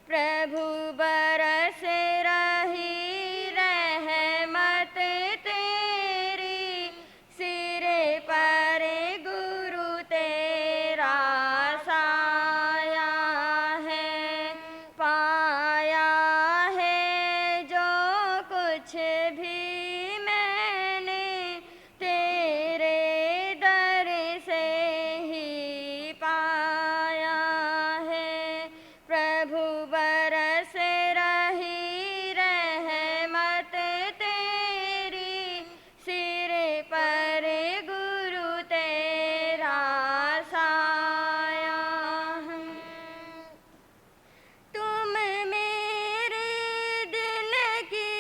प्रभु बरस रही रहमत तेरी, सिरे पर गुरु तेरा साया है। पाया है जो कुछ भी मैंने, तेरे दर से ही पाया है। प्रभु बरस रही रहमत तेरी, सिरे पर गुरु तेरा साया है। तुम मेरे दिल की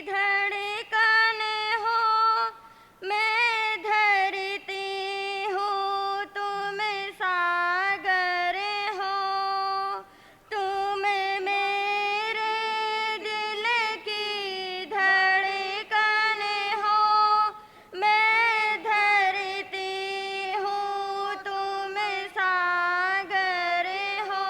धड़कन हो, मैं धरती हूँ तुम सागर हो। तुम मेरे दिल की धड़कन हो, मैं धरती हूँ तुम सागर हो।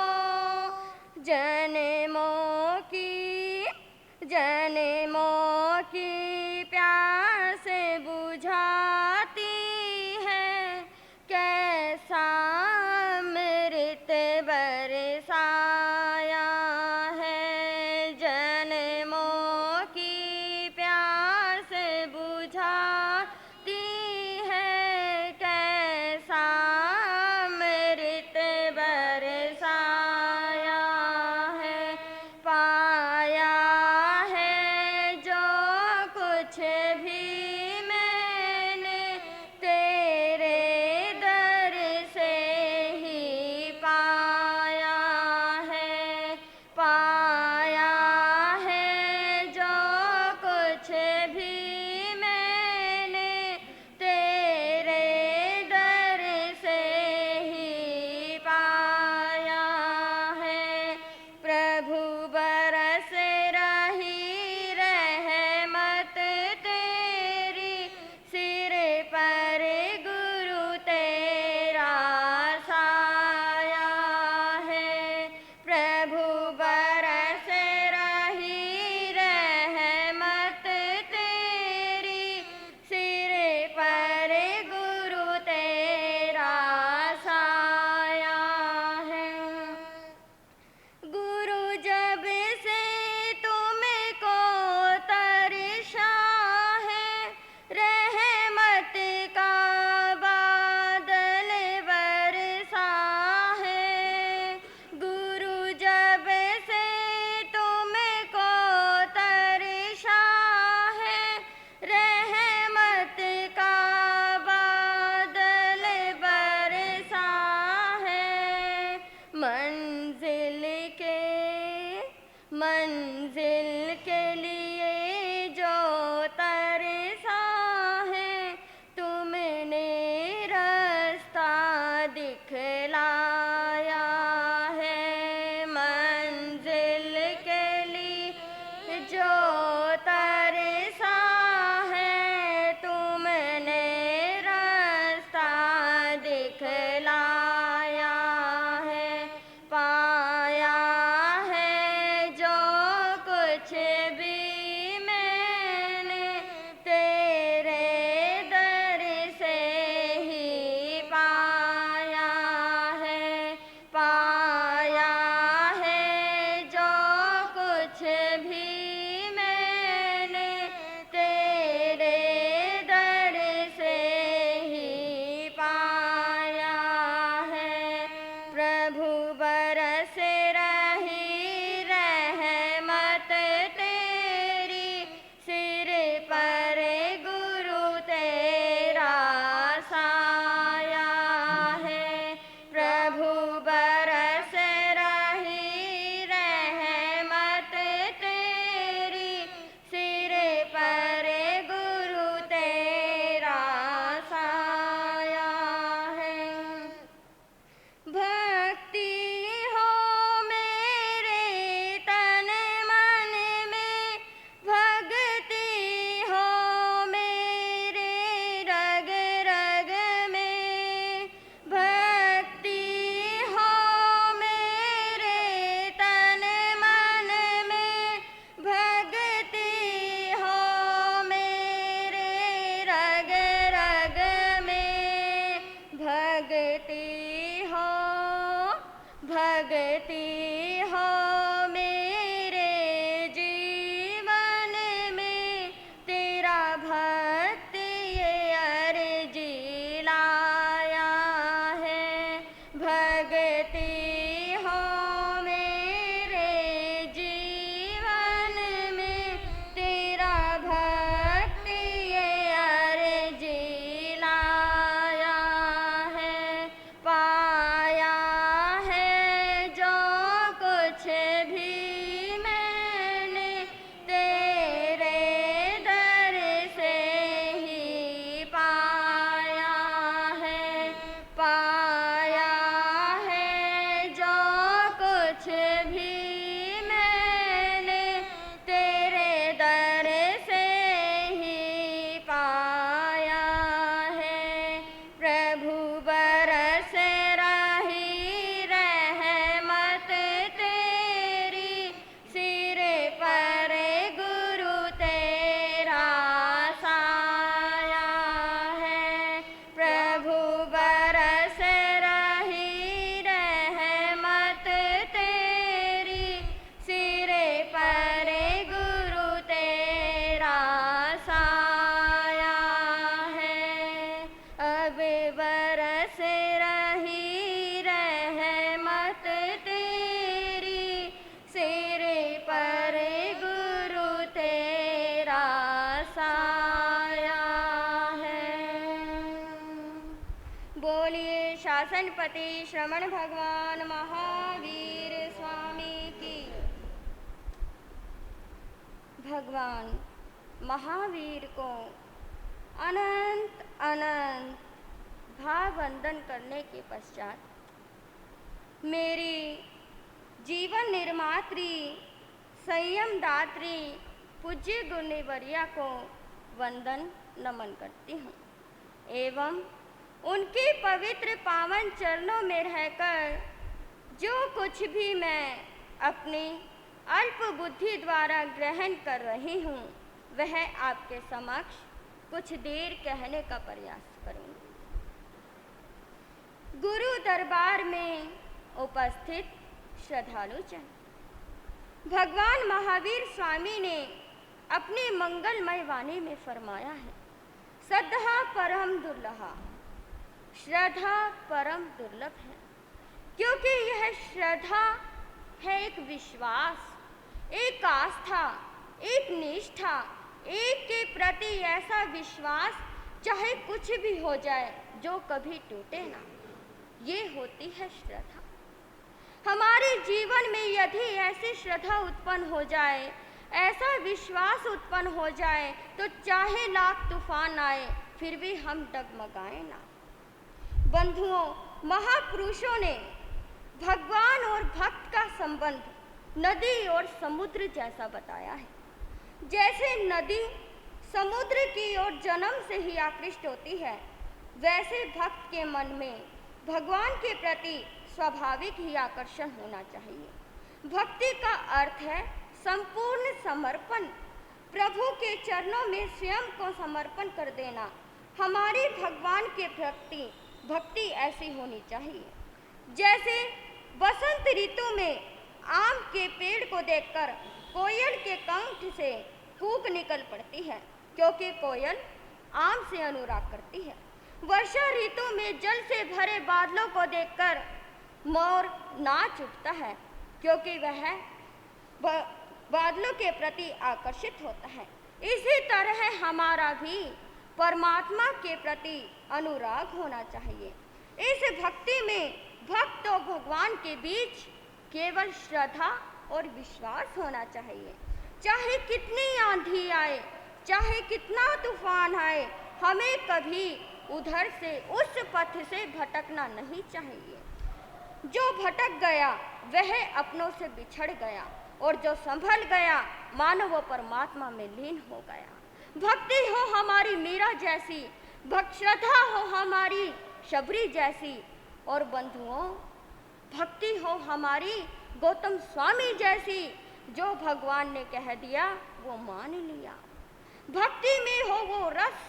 जन्मों की प्यास बुझाती है, कैसा अमृत बरसाया है। जन्मों की प्यास बुझाती है, कैसा अमृत बरसाया है। पाया है जो कुछ भी मैंने, तेरे दर से ही पाया है। पाया है जो कुछ भी मैंने, तेरे दर से ही पाया है। प्रभु बरस रही रहमत तेरी, सिरे पर गुरु तेरा साया है। प्रभु बरस रही रहमत तेरी, सिरे पर गुरु तेरा साया है। गुरु जब से तुमको तरसा है, रहमत का बादल बरसा है। गुरु जब से तुमको तरसा है, रहमत का बादल बरसा है। मंजिल के लिए जो तरसा है, तुमने रास्ता दिखलाया है। मंजिल के लिए जो तरसा है, तुमने रास्ता दिखलाया है। पाया है जो कुछ भी मैंने, तेरे दर से ही पाया है। भक्ति हो मेरे जीवन में, तेरा भक्त ये अर्जी लाया है। भक्ति हो मेरे जीवन में, तेरा भक्त ये अर्जी लाया है। पाया है जो कुछ भी मैंने, तेरे दर से ही पाया है। पाया है जो कुछ भी मैंने, तेरे दर से ही पाया है। प्रभु बरस रही रहमत तेरी, सिर पर गुरु तेरा साया है। प्रभु बरस रही रहमत तेरी, सिर पर गुरु तेरा साया है। अब बरस रही रहमत तेरी, सिर पर गुरु तेरा साया है। बोलिए शासनपति श्रमण भगवान महावीर स्वामी की। भगवान महावीर को अनंत अनंत भाव वंदन करने के पश्चात मेरी जीवन निर्मात्री, संयम दात्री पूज्य गुरुवर्या को वंदन नमन करती हूँ एवं उनके पवित्र पावन चरणों में रहकर जो कुछ भी मैं अपनी अल्प बुद्धि द्वारा ग्रहण कर रही हूँ, वह आपके समक्ष कुछ देर कहने का प्रयास करूँगी। गुरु दरबार में उपस्थित श्रद्धालु जन, भगवान महावीर स्वामी ने अपनी मंगलमय वाणी में फरमाया है, श्रद्धा परम दुर्लभा। श्रद्धा परम दुर्लभ है क्योंकि यह श्रद्धा है एक विश्वास, एक आस्था, एक निष्ठा, एक के प्रति ऐसा विश्वास चाहे कुछ भी हो जाए जो कभी टूटे ना। ये होती है श्रद्धा। हमारे जीवन में यदि ऐसी श्रद्धा उत्पन्न हो जाए, ऐसा विश्वास उत्पन्न हो जाए, तो चाहे लाख तूफान आए फिर भी हम डगमगाएं ना। बंधुओं, महापुरुषों ने भगवान और भक्त का संबंध नदी और समुद्र जैसा बताया है। जैसे नदी समुद्र की ओर जन्म से ही आकृष्ट होती है, वैसे भक्त के मन में भगवान के प्रति स्वाभाविक ही आकर्षण होना चाहिए। भक्ति का अर्थ है संपूर्ण समर्पण, प्रभु के चरणों में स्वयं को समर्पण कर देना। हमारी भगवान के प्रति भक्ति ऐसी होनी चाहिए जैसे बसंत ऋतु में आम के पेड़ को देखकर कोयल के कंठ से कूक निकल पड़ती है, क्योंकि कोयल आम से अनुराग करती है। वर्षा ऋतु में जल से भरे बादलों को देखकर मोर नाच उठता है, क्योंकि वह बादलों के प्रति आकर्षित होता है। इसी तरह हमारा भी परमात्मा के प्रति अनुराग होना चाहिए। इस भक्ति में भक्त और भगवान के बीच केवल श्रद्धा और विश्वास होना चाहिए। चाहे कितनी आंधी आए, चाहे कितना तूफान आए, हमें कभी उधर से उस पथ से भटकना नहीं चाहिए। जो भटक गया वह अपनों से बिछड़ गया, और जो संभल गया मानो वो परमात्मा में लीन हो गया। भक्ति हो हमारी मीरा जैसी, भक्त श्रद्धा हो हमारी शबरी जैसी, और बंधुओं भक्ति हो हमारी गौतम स्वामी जैसी। जो भगवान ने कह दिया वो मान लिया। भक्ति में हो वो रस,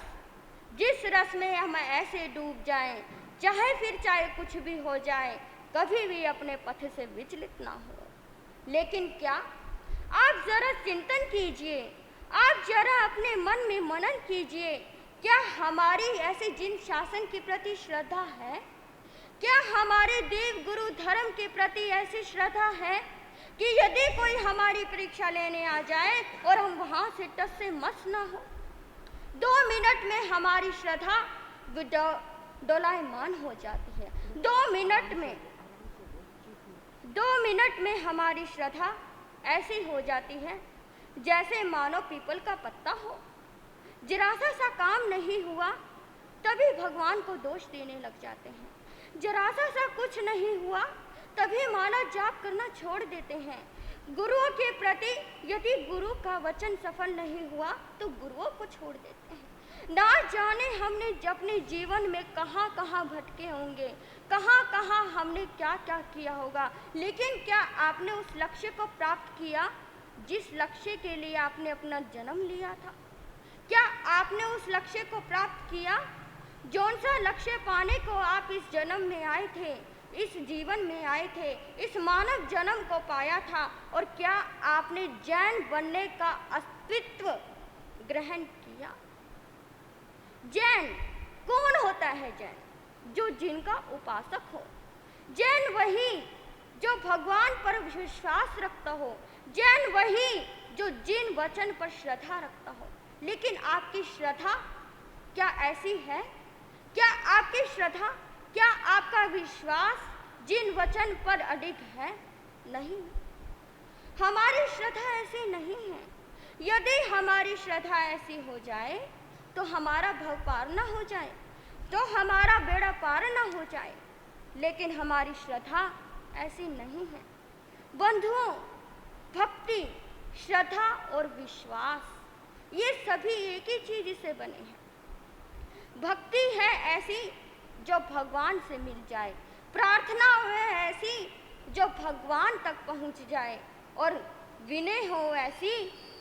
जिस रस में हम ऐसे डूब जाएं, चाहे कुछ भी हो जाए, कभी भी अपने पथ से विचलित ना हो। लेकिन क्या आप जरा चिंतन कीजिए, आप जरा अपने मन में मनन कीजिए, क्या हमारी ऐसे जिन शासन के प्रति श्रद्धा है? क्या हमारे देव गुरु धर्म के प्रति ऐसी श्रद्धा है कि यदि कोई हमारी परीक्षा लेने आ जाए और हम वहां से टस से मस ना हो, 2 मिनट में हमारी श्रद्धा डोलायमान हो जाती है। 2 मिनट में हमारी श्रद्धा ऐसी हो जाती है जैसे मानो पीपल का पत्ता हो। जरा सा काम नहीं हुआ तभी भगवान को दोष देने लग जाते हैं। जरा सा कुछ नहीं हुआ तभी माला जाप करना छोड़ देते हैं। गुरुओं के प्रति यदि गुरु का वचन सफल नहीं हुआ तो गुरुओं को छोड़ देते हैं। ना जाने हमने अपने जीवन में कहाँ कहाँ भटके होंगे, कहाँ कहाँ हमने क्या क्या किया होगा, लेकिन क्या आपने उस लक्ष्य को प्राप्त किया जिस लक्ष्य के लिए आपने अपना जन्म लिया था? क्या आपने उस लक्ष्य को प्राप्त किया जौन सा लक्ष्य पाने को आप इस जन्म में आए थे, इस जीवन में आए थे, इस मानव जन्म को पाया था? और क्या आपने जैन बनने का अस्तित्व ग्रहण किया? जैन कौन होता है? जैन जो जिनका उपासक हो, जैन वही जो भगवान पर विश्वास रखता हो, जैन वही जो जिन वचन पर श्रद्धा रखता हो। लेकिन आपकी श्रद्धा क्या ऐसी है? क्या आपकी श्रद्धा, क्या आपका विश्वास जिन वचन पर अडिग है? नहीं, हमारी श्रद्धा ऐसी नहीं है। यदि हमारी श्रद्धा ऐसी हो जाए तो हमारा भव पार न हो जाए, तो हमारा बेड़ा पार न हो जाए। लेकिन हमारी श्रद्धा ऐसी नहीं है। बंधुओं, भक्ति, श्रद्धा और विश्वास ये सभी एक ही चीज से बने हैं। भक्ति है ऐसी जो भगवान से मिल जाए, प्रार्थना है ऐसी जो भगवान तक पहुंच जाए, और विनय हो ऐसी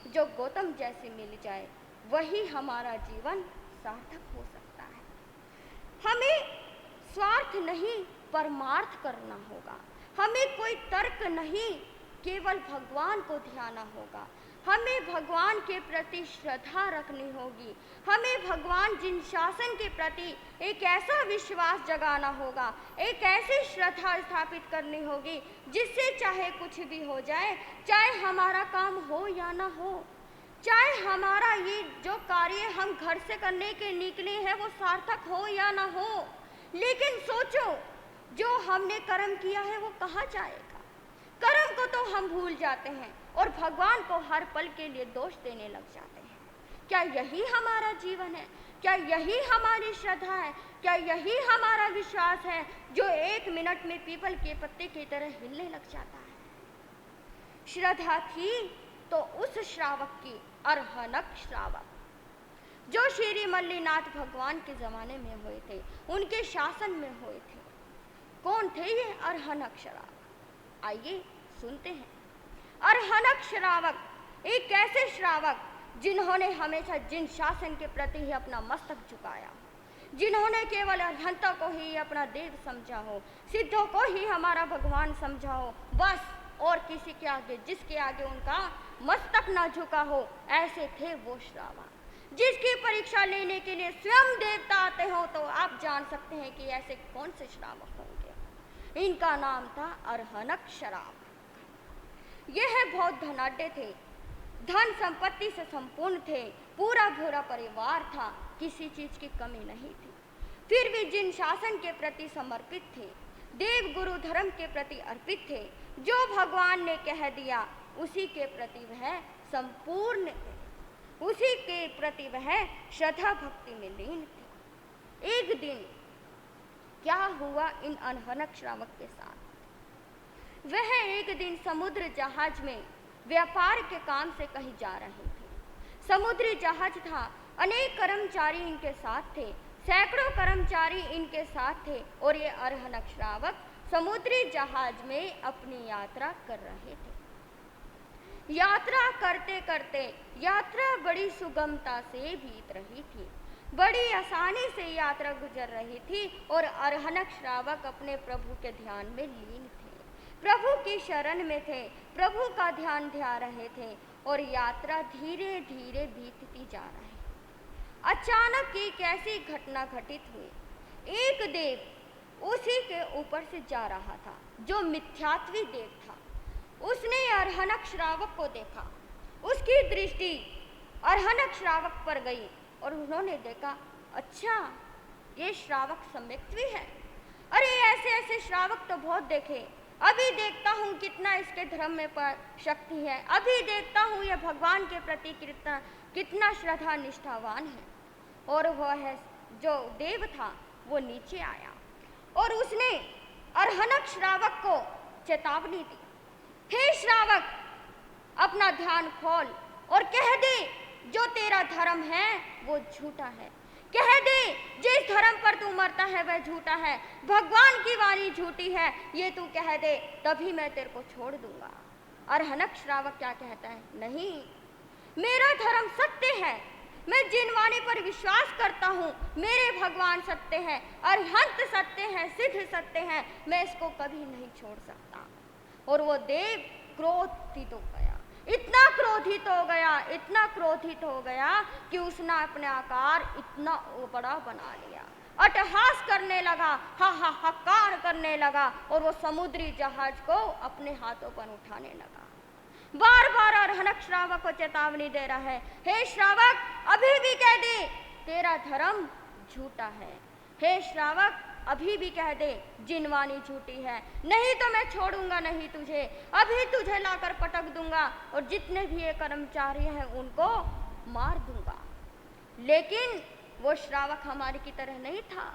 जो गौतम जैसे मिल जाए। वही हमारा जीवन सार्थक हो सकता है। हमें स्वार्थ नहीं परमार्थ करना होगा। हमें कोई तर्क नहीं, केवल भगवान को ध्याना होगा। हमें भगवान के प्रति श्रद्धा रखनी होगी। हमें भगवान जिन शासन के प्रति एक ऐसा विश्वास जगाना होगा, एक ऐसी श्रद्धा स्थापित करनी होगी जिससे चाहे कुछ भी हो जाए, चाहे हमारा काम हो या ना हो, चाहे हमारा ये जो कार्य हम घर से करने के निकले हैं वो सार्थक हो या ना हो, लेकिन सोचो जो हमने कर्म किया है वो कहाँ जाएगा? कर्म को तो हम भूल जाते हैं और भगवान को हर पल के लिए दोष देने लग जाते हैं। क्या यही हमारा जीवन है? क्या यही हमारी श्रद्धा है? क्या यही हमारा विश्वास है जो 1 मिनट में पीपल के पत्ते की तरह हिलने लग जाता है? श्रद्धा थी तो उस श्रावक की, अर्हनक श्रावक, जो श्री मल्लीनाथ भगवान के जमाने में हुए थे, उनके शासन में हुए थे। कौन थे ये अर्हनक श्रावक? आइए सुनते हैं। अर्हनक श्रावक एक ऐसे श्रावक जिन्होंने हमेशा जिन शासन के प्रति ही अपना मस्तक झुकाया, जिन्होंने केवल अर्हंता को ही अपना देव समझा हो, सिद्धों को ही हमारा भगवान समझा हो, बस, और किसी के आगे, जिसके आगे उनका मस्तक ना झुका हो, ऐसे थे वो श्रावक। जिसकी परीक्षा लेने के लिए स्वयं देवता आते हो तो आप जान सकते हैं कि ऐसे कौन से श्रावक होंगे। इनका नाम था अर्हनक श्रावक। यह बहुत धनाढ्य थे, धन संपत्ति से संपूर्ण थे, पूरा भूरा परिवार था, किसी चीज की कमी नहीं थी। फिर भी जिन शासन के प्रति समर्पित थे, देव गुरु धर्म के प्रति अर्पित थे, जो भगवान ने कह दिया उसी के प्रति वह संपूर्ण थे, उसी के प्रति वह श्रद्धा भक्ति में लीन थे। एक दिन क्या हुआ इन अर्हनक श्रावक के साथ? वह एक दिन समुद्र जहाज में व्यापार के काम से कहीं जा रहे थे। समुद्री जहाज था, अनेक कर्मचारी इनके साथ थे, सैकड़ों कर्मचारी इनके साथ थे, और ये अर्हनक श्रावक समुद्री जहाज में अपनी यात्रा कर रहे थे। यात्रा करते करते यात्रा बड़ी सुगमता से बीत रही थी। बड़ी आसानी से यात्रा गुजर रही थी और अरहनक श्रावक अपने प्रभु के ध्यान में लीन थे, प्रभु की शरण में थे, प्रभु का ध्यान ध्या रहे थे और यात्रा धीरे धीरे बीतती जा रही। अचानक एक ऐसी घटना घटित हुई। एक देव उसी के ऊपर से जा रहा था जो मिथ्यात्वी देव था। उसने अरहनक श्रावक को देखा। उसकी दृष्टि अरहनक श्रावक पर गई और उन्होंने देखा, अच्छा ये श्रावक सम्यक्त्वी है। अरे ऐसे ऐसे श्रावक तो बहुत देखे, अभी देखता हूँ कितना इसके धर्म में शक्ति है, अभी देखता हूँ ये भगवान के प्रति कितना श्रद्धा निष्ठावान है। और वह है जो देव था वो नीचे आया और उसने अरहनक श्रावक को चेतावनी दी, हे श्रावक, अपना ध्यान खोल और कह दे जो तेरा धर्म है वो झूठा है। कह दे जिस धर्म पर तू मरता है वह झूठा है, भगवान की वाणी झूठी है, ये तू कह दे तभी मैं तेरे को छोड़ दूंगा। अरहनक श्रावक क्या कहता है, नहीं, मेरा धर्म सत्य है, मैं जिन वाणी पर विश्वास करता हूँ मेरे भगवान सत्य हैं, अरिहंत सत्य हैं, सिद्ध सत्य हैं, मैं इसको कभी नहीं छोड़ सकता। और वो देव क्रोधित हो गया, इतना क्रोधित हो गया, इतना क्रोधित हो गया कि उसने अपने आकार इतना बड़ा बना लिया, अट्टहास करने लगा, हाहाकार करने लगा और वो समुद्री जहाज को अपने हाथों पर उठाने लगा। बार बार अरहनक श्रावक को चेतावनी दे रहा है, हे श्रावक, अभी भी कह दे तेरा धर्म झूठा है, हे श्रावक, अभी भी कह दे जिनवानी झूठी है, नहीं तो मैं छोड़ूंगा नहीं तुझे, अभी तुझे लाकर पटक दूंगा और जितने भी ये कर्मचारी हैं उनको मार दूंगा। लेकिन वो श्रावक हमारी की तरह नहीं था,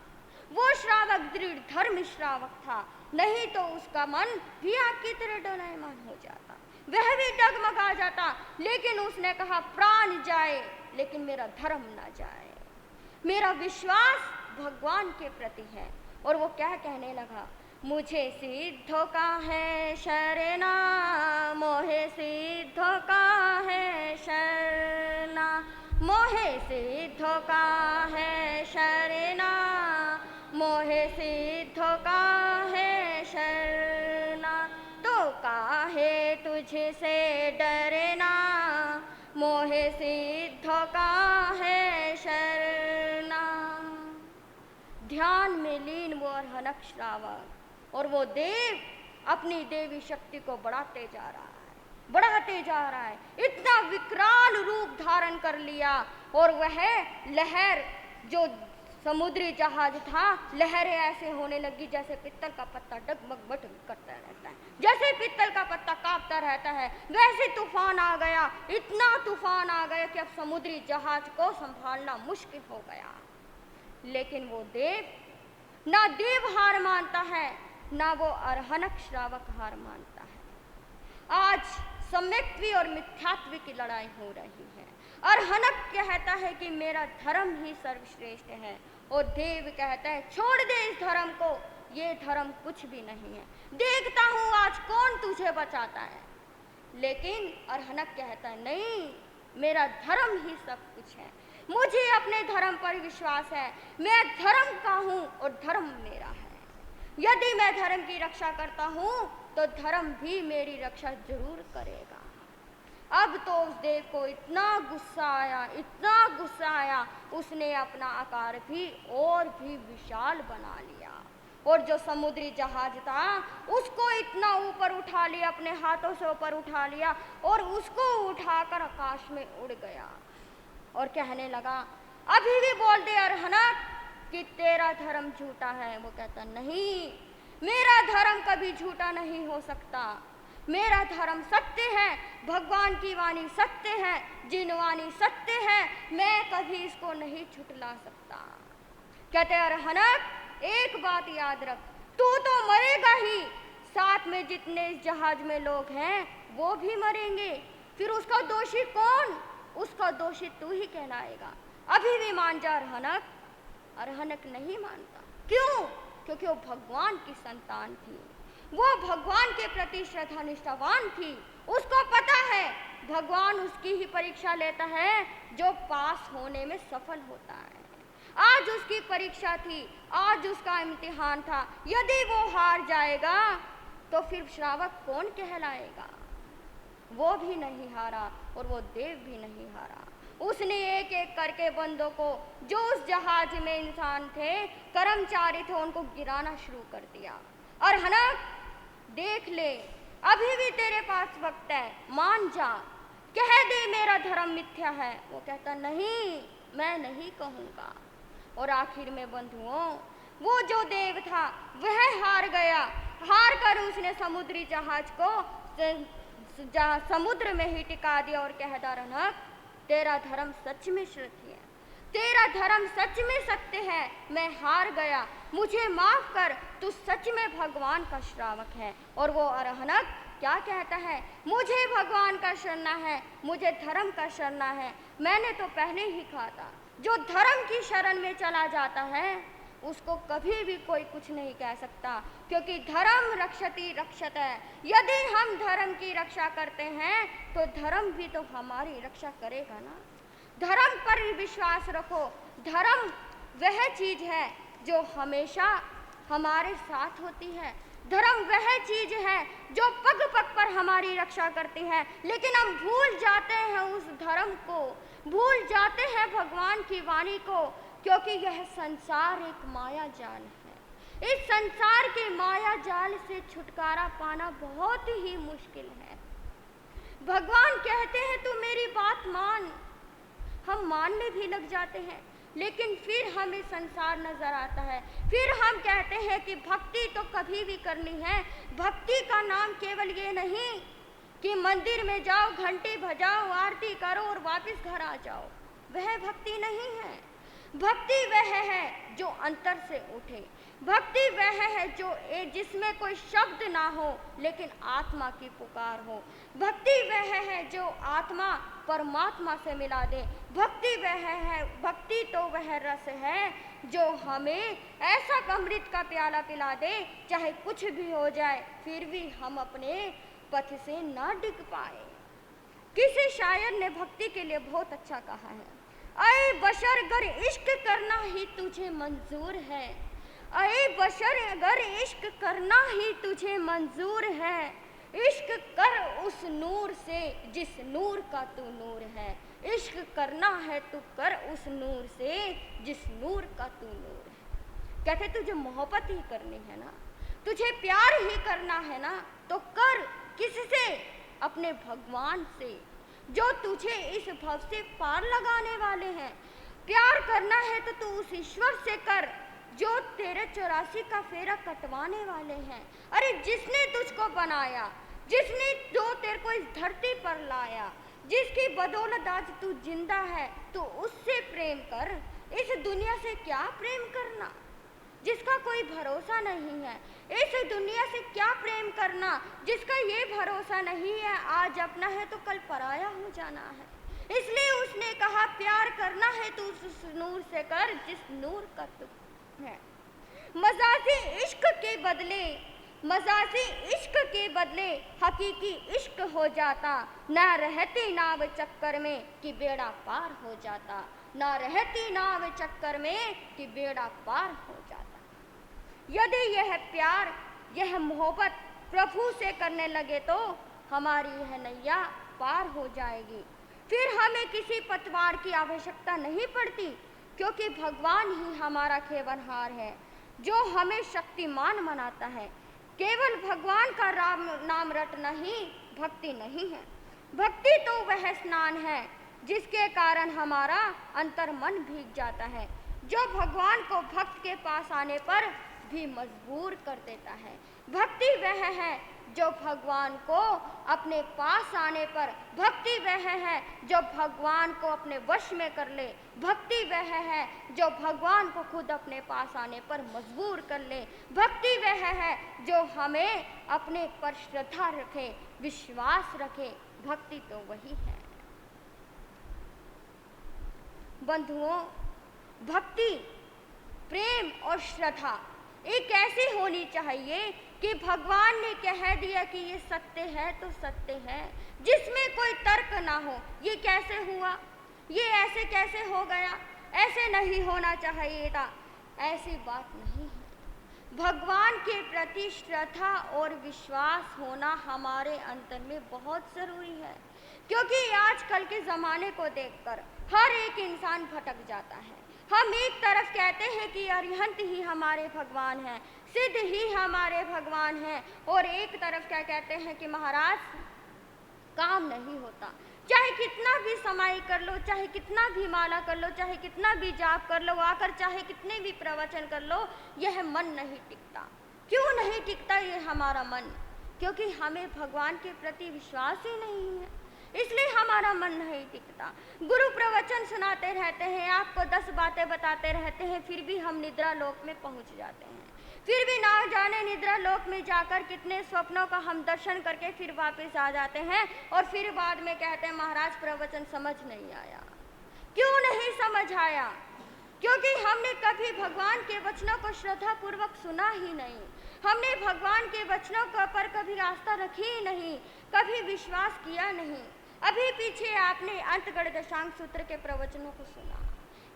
वो श्रावक दृढ़ धर्म श्रावक था, नहीं तो उसका मन भी आपकी तरह डोलायमान हो जाता, वह भी डगमगा जाता। लेकिन उसने कहा, प्राण जाए लेकिन मेरा धर्म ना जाए, मेरा विश्वास भगवान के प्रति है। और वो क्या कहने लगा, मुझे सिद्धों का है शरणा, मोहे सिद्धों का है शरणा, मोहे सिद्धों का है शरणा, मोहे सिद्धों का है शरणा, तो काहे तुझसे डरना, मोहे सिद्धों का है शरणा। ध्यान में लीन वो अरहनक श्रावक और वो देव अपनी देवी शक्ति को बढ़ाते जा रहा है, बढ़ाते जा रहा है, इतना विकराल रूप धारण कर लिया और वह लहर जो समुद्री जहाज था, लहरें ऐसे होने लगी जैसे पित्तल का पत्ता डगमग करता रहता है, जैसे पित्तल का पत्ता कांपता रहता है, वैसे तूफान आ गया, इतना तूफान आ गया कि अब समुद्री जहाज को संभालना मुश्किल हो गया। लेकिन वो देव, ना देव हार मानता है, ना वो अरहनक श्रावक हार मानता है। आज सम्यक्त्वी और मिथ्यात्वी की लड़ाई हो रही है। अरहनक कहता है कि मेरा धर्म ही सर्वश्रेष्ठ है और देव कहता है छोड़ दे इस धर्म को, ये धर्म कुछ भी नहीं है, देखता हूँ आज कौन तुझे बचाता है। लेकिन अरहनक कहता है नहीं, मेरा धर्म ही सब कुछ है, मुझे अपने धर्म पर विश्वास है, मैं धर्म का हूँ और धर्म मेरा है, यदि मैं धर्म की रक्षा करता हूँ तो धर्म भी मेरी रक्षा जरूर करेगा। अब तो उस देव को इतना गुस्सा आया, इतना गुस्सा आया, उसने अपना आकार भी और भी विशाल बना लिया और जो समुद्री जहाज था उसको इतना ऊपर उठा लिया, अपने हाथों से ऊपर उठा लिया और उसको उठाकर आकाश में उड़ गया और कहने लगा, अभी भी बोल दे अरहनक कि तेरा धर्म झूठा है। वो कहता नहीं, मेरा धर्म कभी झूठा नहीं हो सकता, मेरा धर्म सत्य है, भगवान की वाणी सत्य है, जिनवाणी सत्य है, मैं कभी इसको नहीं झुठला सकता। कहते अरहनक एक बात याद रख, तू तो मरेगा ही, साथ में जितने इस जहाज में लोग हैं वो भी मरेंगे, फिर उसका दोषी कौन? उसका दोषी तू ही कहलाएगा। अभी भी मान जा अरहनक। अरहनक नहीं मानता। क्यों? क्योंकि वो भगवान की संतान थी, वो भगवान के प्रति श्रद्धा निष्ठावान थी, उसको पता है भगवान उसकी ही परीक्षा लेता है जो पास होने में सफल होता है। आज उसकी परीक्षा थी, आज उसका इम्तिहान था। यदि वो हार जाएगा तो फिर श्रावक कौन कहलाएगा? वो भी नहीं हारा और वो देव भी नहीं हारा। उसने एक एक करके बंदों को, जो उस जहाज में इंसान थे, कर्मचारी थे, उनको गिराना शुरू कर दिया। और हनक, देख ले, अभी भी तेरे पास वक्त है, मान जा, कह दे मेरा धर्म मिथ्या है। वो कहता नहीं, मैं नहीं कहूँगा। और आखिर में बंधुओं, वो जो देव था वह हार गया। हार कर उसने समुद्री जहाज को समुद्र में ही टिका दिया और कहता, रनक, तेरा धर्म सच में सत्य है, तेरा धर्म सच में सत्य है, मैं हार गया, मुझे माफ कर, तू सच में भगवान का श्रावक है। और वो अरहनक क्या कहता है? मुझे भगवान का शरणा है, मुझे धर्म का शरणा है। मैंने तो पहले ही कहा था, जो धर्म की शरण में चला जाता है उसको कभी भी कोई कुछ नहीं कह सकता, क्योंकि धर्म रक्षति रक्षत है। यदि हम धर्म की रक्षा करते हैं तो धर्म भी तो हमारी रक्षा करेगा ना। धर्म पर विश्वास रखो। धर्म वह चीज है जो हमेशा हमारे साथ होती है। धर्म वह चीज है जो पग पग पर हमारी रक्षा करती है। लेकिन हम भूल जाते हैं उस धर्म को, भूल जाते हैं भगवान की वाणी को, क्योंकि यह संसार एक माया जाल है। इस संसार के माया जाल से छुटकारा पाना बहुत ही मुश्किल है। भगवान कहते हैं तू मेरी बात मान, हम मानने भी लग जाते हैं, लेकिन फिर हमें संसार नजर आता है। फिर हम कहते हैं कि भक्ति तो कभी भी करनी है। भक्ति का नाम केवल ये नहीं कि मंदिर में जाओ, घंटी बजाओ, आरती करो और वापस घर आ जाओ, वह भक्ति नहीं है। भक्ति वह है जो अंतर से उठे। भक्ति वह है जो जिसमें कोई शब्द ना हो लेकिन आत्मा की पुकार हो। भक्ति वह है जो आत्मा परमात्मा से मिला दे। भक्ति वह है, भक्ति तो वह रस है जो हमें ऐसा अमृत का प्याला पिला दे, चाहे कुछ भी हो जाए फिर भी हम अपने पथ से ना डिग पाए। किसी शायर ने भक्ति के लिए बहुत अच्छा कहा है, अरे बशर अगर इश्क करना ही तुझे मंजूर है, अरे बशर अगर इश्क करना ही तुझे मंजूर है, इश्क कर उस नूर से जिस नूर का तू नूर है। इश्क करना है तो कर उस नूर से जिस नूर का तू नूर है। कहते तुझे मोहब्बत ही करनी है ना, तुझे प्यार ही करना है ना, तो कर। किससे? अपने भगवान से, जो तुझे इस भव से पार लगाने वाले हैं। प्यार करना है तो तू उस ईश्वर से कर जो तेरे 84 का फेरा कटवाने वाले हैं। अरे जिसने तुझको बनाया, जिसने जो तेरे को इस धरती पर लाया, जिसकी बदौलत आज तू जिंदा है, तो उससे प्रेम कर। इस दुनिया से क्या प्रेम करना जिसका कोई भरोसा नहीं है। इस दुनिया से क्या प्रेम करना जिसका ये भरोसा नहीं है आज अपना है तो कल पराया हो जाना है। इसलिए उसने कहा प्यार करना है तो उस नूर से कर जिस नूर का तू है। मजाजी इश्क के बदले, मजाजी इश्क के बदले हकीकी इश्क हो जाता, ना रहती नाव चक्कर में कि बेड़ा पार हो जाता, ना रहती नाव चक्कर में कि बेड़ा पार हो जाता। यदि यह प्यार, यह मोहब्बत प्रभु से करने लगे तो हमारी यह नैया पार हो जाएगी। फिर हमें किसी पतवार की आवश्यकता नहीं पड़ती, क्योंकि भगवान ही हमारा खेवनहार है जो हमें शक्तिमान बनाता है। केवल भगवान का नाम रटना ही भक्ति नहीं है। भक्ति तो वह स्नान है जिसके कारण हमारा अंतर मन भीग जाता है, जो भगवान को भक्त के पास आने पर भी मजबूर कर देता है। भक्ति वह है जो भगवान को अपने पास आने पर, भक्ति वह है जो भगवान को अपने वश में कर ले। भक्ति वह है जो भगवान को खुद अपने पास आने पर मजबूर कर ले। भक्ति वह है जो हमें अपने पर श्रद्धा रखे, विश्वास रखे। भक्ति तो वही है। बंधुओं, भक्ति, प्रेम और श्रद्धा एक ऐसी होनी चाहिए कि भगवान ने कह दिया कि ये सत्य है तो सत्य है, जिसमें कोई तर्क ना हो। ये कैसे हुआ, ये ऐसे कैसे हो गया, ऐसे नहीं होना चाहिए था, ऐसी बात नहीं है। भगवान के प्रति श्रद्धा और विश्वास होना हमारे अंतर में बहुत ज़रूरी है, क्योंकि आजकल के ज़माने को देखकर हर एक इंसान भटक जाता है। हम एक तरफ कहते हैं कि अरिहंत ही हमारे भगवान हैं, सिद्ध ही हमारे भगवान हैं, और एक तरफ क्या कहते हैं कि महाराज काम नहीं होता। चाहे कितना भी समाई कर लो, चाहे कितना भी माला कर लो, चाहे कितना भी जाप कर लो, आकर चाहे कितने भी प्रवचन कर लो, यह मन नहीं टिकता। क्यों नहीं टिकता ये हमारा मन? क्योंकि हमें भगवान के प्रति विश्वास ही नहीं है, इसलिए हमारा मन नहीं टिकता। गुरु प्रवचन सुनाते रहते हैं, आपको 10 बातें बताते रहते हैं, फिर भी हम निद्रा लोक में पहुंच जाते हैं। फिर भी ना जाने निद्रा लोक में जाकर कितने स्वप्नों का हम दर्शन करके फिर वापस आ जाते हैं, और फिर बाद में कहते हैं महाराज प्रवचन समझ नहीं आया। क्यों नहीं समझ आया? क्योंकि हमने कभी भगवान के वचनों को श्रद्धा पूर्वक सुना ही नहीं। हमने भगवान के वचनों पर कभी आस्था रखी ही नहीं, कभी विश्वास किया नहीं। अभी पीछे आपने अंतगढ़ दशांग सूत्र के प्रवचनों को सुना,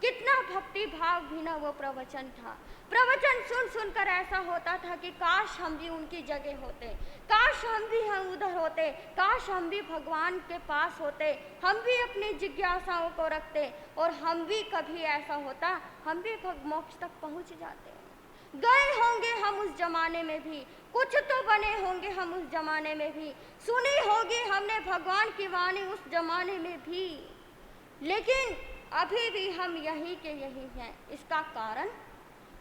कितना भक्ति भाव भीना वो प्रवचन था। प्रवचन सुन सुनकर ऐसा होता था कि काश हम भी उनकी जगह होते, काश हम भी उधर होते, काश हम भी भगवान के पास होते, हम भी अपनी जिज्ञासाओं को रखते, और हम भी कभी ऐसा होता हम भी मोक्ष तक पहुंच जाते। गए होंगे हम उस जमाने में भी, कुछ तो बने होंगे हम उस जमाने में भी, सुनी होगी हमने भगवान की वाणी उस जमाने में भी, लेकिन अभी भी हम यहीं के यहीं हैं। इसका कारण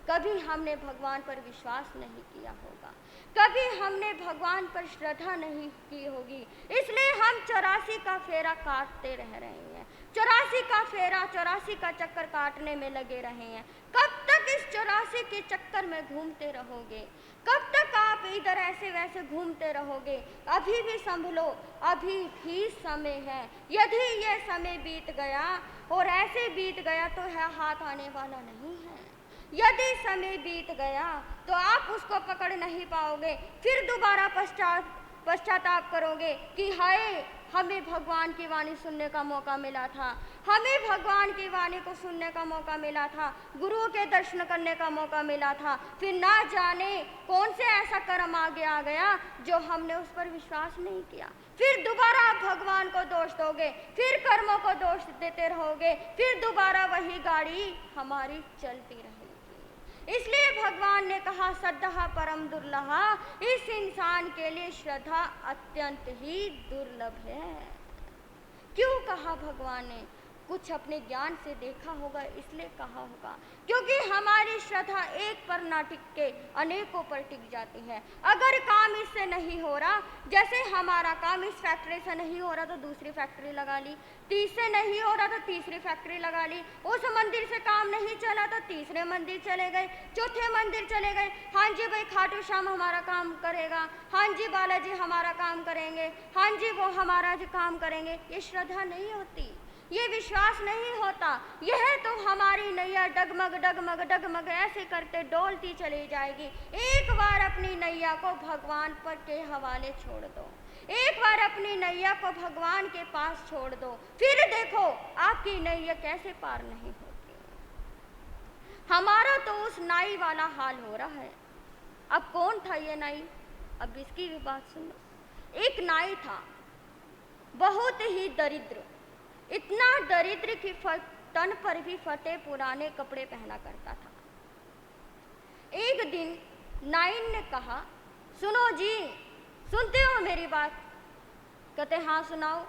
कभी हमने भगवान पर विश्वास नहीं किया होगा, कभी हमने भगवान पर श्रद्धा नहीं की होगी, इसलिए हम 84 का फेरा काटते रह रहे हैं, 84 का फेरा 84 का चक्कर काटने में लगे रहे हैं। कब तक इस 84 के चक्कर में घूमते रहोगे? कब तक आप इधर ऐसे वैसे घूमते रहोगे? अभी भी संभलो, अभी भी समय है। यदि यह समय बीत गया और ऐसे बीत गया तो है हाथ आने वाला नहीं है। यदि समय बीत गया तो आप उसको पकड़ नहीं पाओगे, फिर दोबारा पश्चाताप करोगे कि हाय हमें भगवान की वाणी सुनने का मौका मिला था, हमें भगवान की वाणी को सुनने का मौका मिला था, गुरुओं के दर्शन करने का मौका मिला था, फिर ना जाने कौन से ऐसा कर्म आगे आ गया जो हमने उस पर विश्वास नहीं किया। फिर दोबारा आप भगवान को दोष दोगे, फिर कर्मों को दोष देते रहोगे, फिर दोबारा वही गाड़ी हमारी चलती रहेगी। इसलिए भगवान ने कहा श्रद्धा परम दुर्लभा, इस इंसान के लिए श्रद्धा अत्यंत ही दुर्लभ है। क्यों कहा भगवान ने? कुछ अपने ज्ञान से देखा होगा इसलिए कहा होगा, क्योंकि हमारी श्रद्धा एक पर ना टिक के अनेकों पर टिक जाती है। अगर काम इससे नहीं हो रहा, जैसे हमारा काम इस फैक्ट्री से नहीं हो रहा तो दूसरी फैक्ट्री लगा ली, तीसरे नहीं हो रहा तो तीसरी फैक्ट्री लगा ली, उस मंदिर से काम नहीं चला तो तीसरे मंदिर चले गए, चौथे मंदिर चले गए। हाँ जी भाई खाटू श्याम हमारा काम करेगा, हाँ जी बालाजी हमारा काम करेंगे, हाँ जी वो हमारा जो काम करेंगे। ये श्रद्धा नहीं होती, ये विश्वास नहीं होता। यह तो हमारी नैया डगमग डगमग डगमग ऐसे करते डोलती चली जाएगी। एक बार अपनी नैया को भगवान पर के हवाले छोड़ दो, एक बार अपनी नैया को भगवान के पास छोड़ दो, फिर देखो आपकी नैया कैसे पार नहीं होती। हमारा तो उस नाई वाला हाल हो रहा है। अब कौन था ये नाई? अब इसकी भी बात सुनो। एक नाई था, बहुत ही दरिद्र, इतना दरिद्र कि तन पर भी फटे पुराने कपड़े पहना करता था। एक दिन नाइन ने कहा, सुनो जी, सुनते हो मेरी बात? कहते हाँ सुनाओ,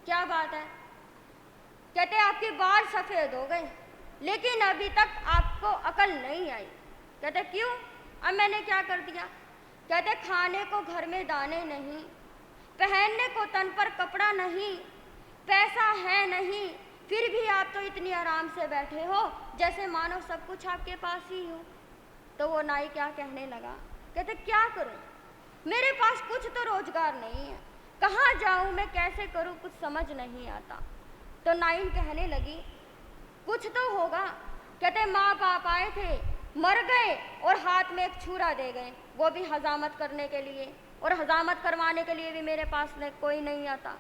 क्या बात है? कहते आपके बाल सफ़ेद हो गए लेकिन अभी तक आपको अकल नहीं आई। कहते क्यों? अब मैंने क्या कर दिया? कहते खाने को घर में दाने नहीं, पहनने को तन पर कपड़ा नहीं, पैसा है नहीं, फिर भी आप तो इतनी आराम से बैठे हो जैसे मानो सब कुछ आपके पास ही हो। तो वो नाई क्या कहने लगा? कहते क्या करूं, मेरे पास कुछ तो रोजगार नहीं है, कहाँ जाऊं मैं, कैसे करूं, कुछ समझ नहीं आता। तो नाइन कहने लगी कुछ तो होगा। कहते माँ बाप आए थे, मर गए और हाथ में एक छुरा दे गए, वो भी हजामत करने के लिए, और हजामत करवाने के लिए भी मेरे पास कोई नहीं आता।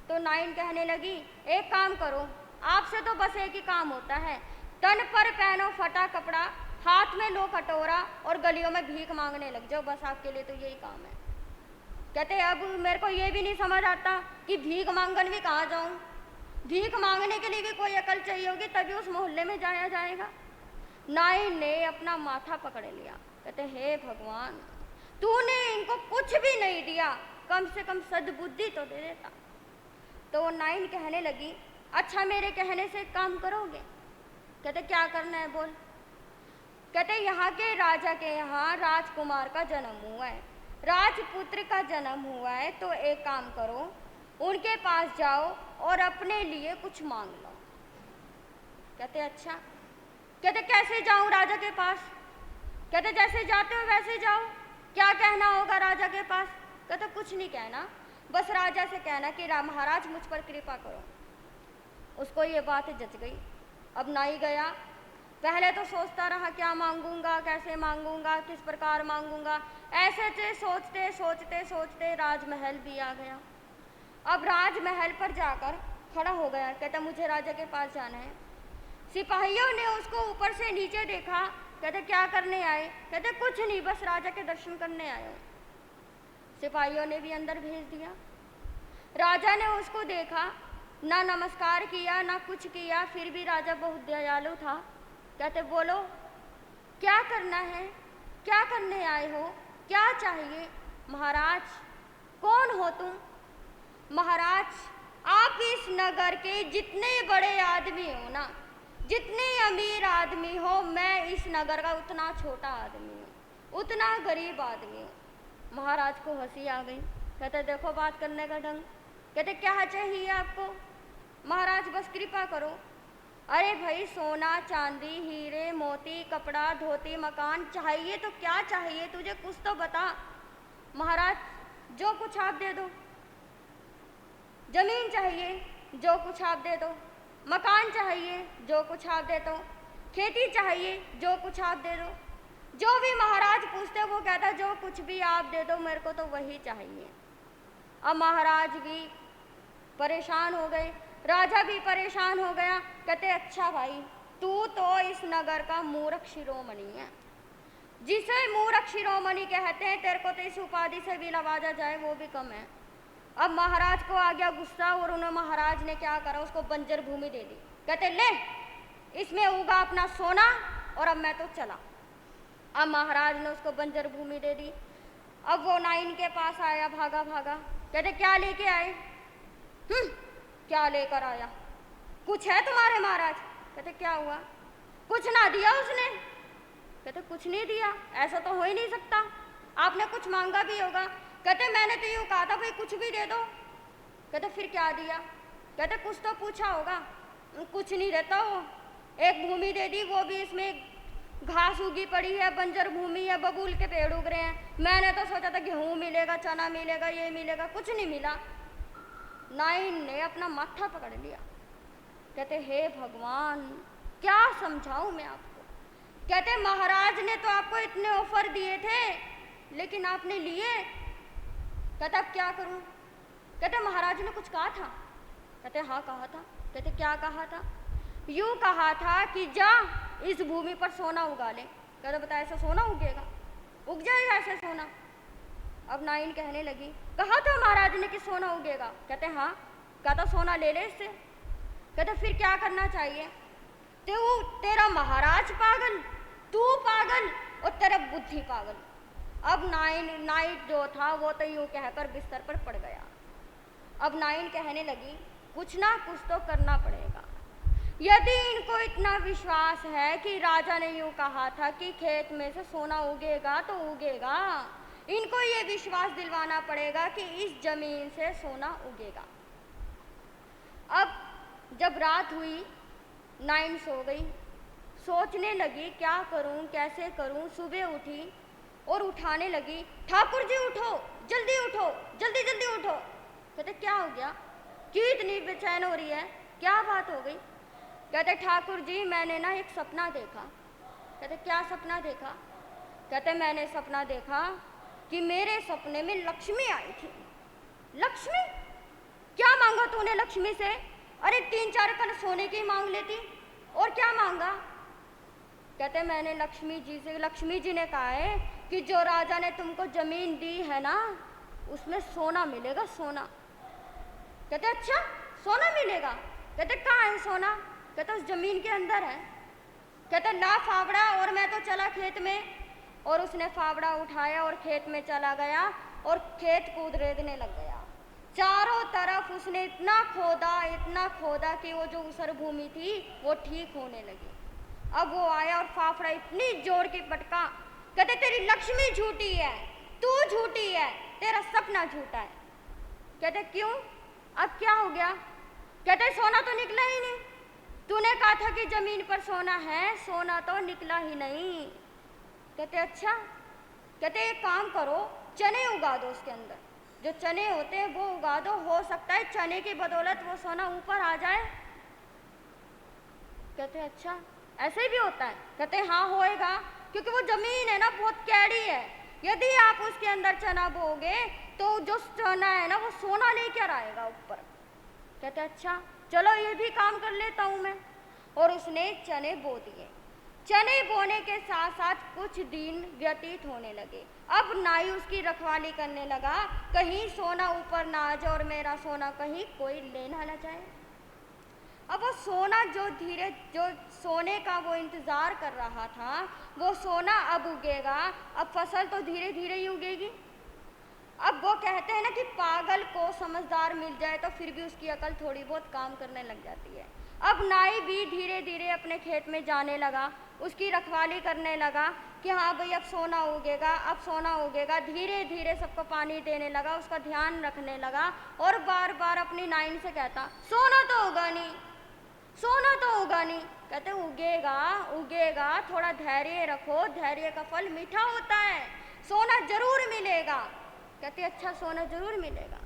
तो नाइन कहने लगी एक काम करो, आपसे तो बस एक ही काम होता है, तन पर पहनो फटा कपड़ा, हाथ में लो कटोरा और गलियों में भीख मांगने लग जाओ, बस आपके लिए तो यही काम है। कहते अब मेरे को ये भी नहीं समझ आता कि भीख मांगन भी कहाँ जाऊँ, भीख मांगने के लिए भी कोई अकल चाहिए होगी तभी उस मोहल्ले में जाया जाएगा। नाई ने अपना माथा पकड़ लिया, कहते हे भगवान, तूने इनको कुछ भी नहीं दिया, कम से कम सद्बुद्धि तो दे देता। तो वो नाइन कहने लगी, अच्छा मेरे कहने से काम करोगे? कहते क्या करना है बोल। कहते यहाँ के राजा के यहाँ राजकुमार का जन्म हुआ है, राजपुत्र का जन्म हुआ है, तो एक काम करो, उनके पास जाओ और अपने लिए कुछ मांग लो। कहते अच्छा। कहते कैसे जाऊं राजा के पास? कहते जैसे जाते हो वैसे जाओ। क्या कहना होगा राजा के पास? कहते कुछ नहीं कहना, बस राजा से कहना कि महाराज मुझ पर कृपा करो। उसको ये बात जच गई। अब नाई गया, पहले तो सोचता रहा क्या मांगूंगा, कैसे मांगूंगा, किस प्रकार मांगूंगा, ऐसे सोचते सोचते सोचते राजमहल भी आ गया। अब राजमहल पर जाकर खड़ा हो गया, कहता मुझे राजा के पास जाना है। सिपाहियों ने उसको ऊपर से नीचे देखा, कहते क्या करने आए? कहते कुछ नहीं, बस राजा के दर्शन करने आए हो। सिपाहियों ने भी अंदर भेज दिया। राजा ने उसको देखा, ना नमस्कार किया ना कुछ किया, फिर भी राजा बहुत दयालु था। कहते बोलो क्या करना है, क्या करने आए हो, क्या चाहिए? महाराज कौन हो तुम? महाराज आप इस नगर के जितने बड़े आदमी हो ना, जितने अमीर आदमी हो, मैं इस नगर का उतना छोटा आदमी हूँ, उतना गरीब आदमी हूँ। महाराज को हंसी आ गई। कहते देखो बात करने का ढंग। कहते क्या चाहिए आपको? महाराज बस कृपा करो। अरे भाई सोना चांदी हीरे मोती कपड़ा धोती मकान चाहिए तो क्या चाहिए तुझे, कुछ तो बता। महाराज जो कुछ आप दे दो। जमीन चाहिए, जो कुछ आप दे दो। मकान चाहिए, जो कुछ आप दे दो। खेती चाहिए, जो कुछ आप दे दो। जो भी महाराज पूछते वो कहता जो कुछ भी आप दे दो, मेरे को तो वही चाहिए। अब महाराज भी परेशान हो गए, राजा भी परेशान हो गया। कहते अच्छा भाई तू तो इस नगर का मूर्ख शिरोमणि है, जिसे मूर्ख शिरोमणि कहते हैं, तेरे को तो इस उपाधि से भी नवाजा जाए वो भी कम है। अब महाराज को आ गया गुस्सा और उन्होंने महाराज ने क्या करा, उसको बंजर भूमि दे दी। कहते ले इसमें उगा अपना सोना और अब मैं तो चला। अब महाराज ने उसको बंजर भूमि दे दी। अब वो नाइन के पास आया भागा भागा। कहते क्या लेके आए? क्या लेकर आया? कुछ है तुम्हारे महाराज? कहते क्या हुआ? कुछ ना दिया उसने। कहते कुछ नहीं दिया, ऐसा तो हो ही नहीं सकता, आपने कुछ मांगा भी होगा। कहते मैंने तो यूँ कहा था भाई कुछ भी दे दो। कहते फिर क्या दिया? कहते कुछ तो पूछा होगा। कुछ नहीं देता वो, एक भूमि दे दी, वो भी इसमें घास उगी पड़ी है, बंजर भूमि है, बबूल के पेड़ उग रहे हैं। मैंने तो सोचा था गेहूँ मिलेगा, चना मिलेगा, ये मिलेगा, कुछ नहीं मिला। नाइन ने अपना माथा पकड़ लिया। कहते हे भगवान क्या समझाऊं मैं आपको। कहते महाराज ने तो आपको इतने ऑफर दिए थे लेकिन आपने लिए। कहते अब क्या करूं? कहते महाराज ने कुछ कहा था? कहते हाँ कहा था। कहते क्या कहा था? यूं कहा था कि जा इस भूमि पर सोना उगा ले। कहते बता ऐसा सोना उगेगा? उग जाएगा ऐसे सोना? अब नाइन कहने लगी कहा था महाराज ने कि सोना उगेगा। कहते हाँ। कहता सोना ले ले इससे। कहते फिर क्या करना चाहिए? तो तेरा महाराज पागल, तू पागल और तेरा बुद्धि पागल। अब नाइट जो था वो तो यूं कहकर बिस्तर पर पड़ गया। अब नाइन कहने लगी कुछ ना कुछ तो करना पड़ेगा। यदि इनको इतना विश्वास है कि राजा ने यूं कहा था कि खेत में से सोना उगेगा तो उगेगा, इनको ये विश्वास दिलवाना पड़ेगा कि इस जमीन से सोना उगेगा। अब जब रात हुई नाइन सो गई, सोचने लगी क्या करूं कैसे करूं। सुबह उठी और उठाने लगी, ठाकुर जी उठो, जल्दी उठो, जल्दी जल्दी उठो। कहते क्या हो गया, क्यों इतनी बेचैन हो रही है, क्या बात हो गई? कहते ठाकुर जी मैंने ना एक सपना देखा। कहते क्या सपना देखा? कहते मैंने सपना देखा कि मेरे सपने में लक्ष्मी आई थी। लक्ष्मी? क्या मांगा तूने लक्ष्मी से? अरे 3-4 कण सोने की मांग लेती, और क्या मांगा? कहते मैंने लक्ष्मी जी ने कहा है कि जो राजा ने तुमको जमीन दी है ना, उसमें सोना मिलेगा, सोना। कहते अच्छा, सोना मिलेगा? कहते कहाँ है सोना? कहते उस जमीन के अंदर है। कहते ला फावड़ा, और मैं तो चला खेत में, और उसने फावड़ा उठाया और खेत में चला गया और खेत कूद रेदने लग गया। चारों तरफ उसने इतना खोदा कि वो जो ऊसर भूमि थी वो ठीक होने लगी। अब वो आया और फाफड़ा इतनी जोर की पटका। कहते तेरी लक्ष्मी झूठी है, तू झूठी है, तेरा सपना झूठा है। कहते क्यों, अब क्या हो गया? कहते सोना तो निकला ही नहीं, तूने कहा था कि जमीन पर सोना है, सोना तो निकला ही नहीं। कहते अच्छा। कहते एक काम करो, चने उगा दो उसके अंदर, जो चने होते हैं वो उगा दो, हो सकता है चने की बदौलत वो सोना ऊपर आ जाए। कहते अच्छा, ऐसे भी होता है? कहते हाँ होएगा, क्योंकि वो जमीन है ना बहुत कैड़ी है, यदि आप उसके अंदर चना बोगे तो जो चना है ना वो सोना लेकर आएगा ऊपर। कहते अच्छा चलो ये भी काम कर लेता हूँ मैं। और उसने चने बो दिए। चने बोने के साथ साथ कुछ दिन व्यतीत होने लगे। अब नाई उसकी रखवाली करने लगा, कहीं सोना ऊपर ना आ जाए और मेरा सोना कहीं कोई लेना ना जाए। अब वो सोना जो सोने का वो इंतज़ार कर रहा था, वो सोना अब उगेगा। अब फसल तो धीरे धीरे ही उगेगी। अब वो कहते हैं ना कि पागल को समझदार मिल जाए तो फिर भी उसकी अकल थोड़ी बहुत काम करने लग जाती है। अब नाई भी धीरे धीरे अपने खेत में जाने लगा, उसकी रखवाली करने लगा कि हाँ भाई अब सोना उगेगा, अब सोना उगेगा। धीरे धीरे सबको पानी देने लगा, उसका ध्यान रखने लगा और बार बार अपनी नाइन से कहता सोना तो होगा नहीं, सोना तो होगा नहीं। कहते उगेगा उगेगा, थोड़ा धैर्य रखो, धैर्य का फल मीठा होता है, सोना जरूर मिलेगा। कहते अच्छा सोना जरूर मिलेगा।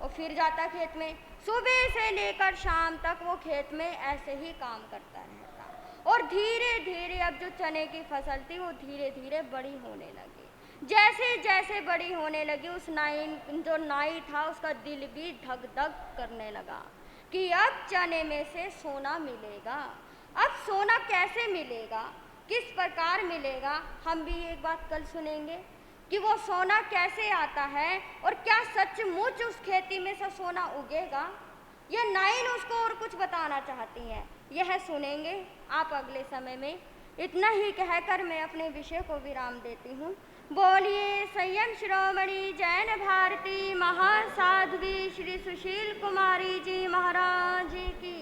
और फिर जाता खेत में, सुबह से लेकर शाम तक वो खेत में ऐसे ही काम करता रहता। और धीरे धीरे अब जो चने की फसल थी वो धीरे धीरे बड़ी होने लगी। जैसे जैसे बड़ी होने लगी, उस जो नाई था उसका दिल भी धक धक करने लगा कि अब चने में से सोना मिलेगा। अब सोना कैसे मिलेगा, किस प्रकार मिलेगा, हम भी एक बात कल सुनेंगे कि वो सोना कैसे आता है और क्या सचमुच उस खेती में से सोना उगेगा, या नाइन उसको और कुछ बताना चाहती हैं, यह सुनेंगे आप अगले समय में। इतना ही कहकर मैं अपने विषय को विराम देती हूँ। बोलिए संयम शिरोमणि जैन भारती महासाध्वी श्री सुशील कुमारी जी महाराज की।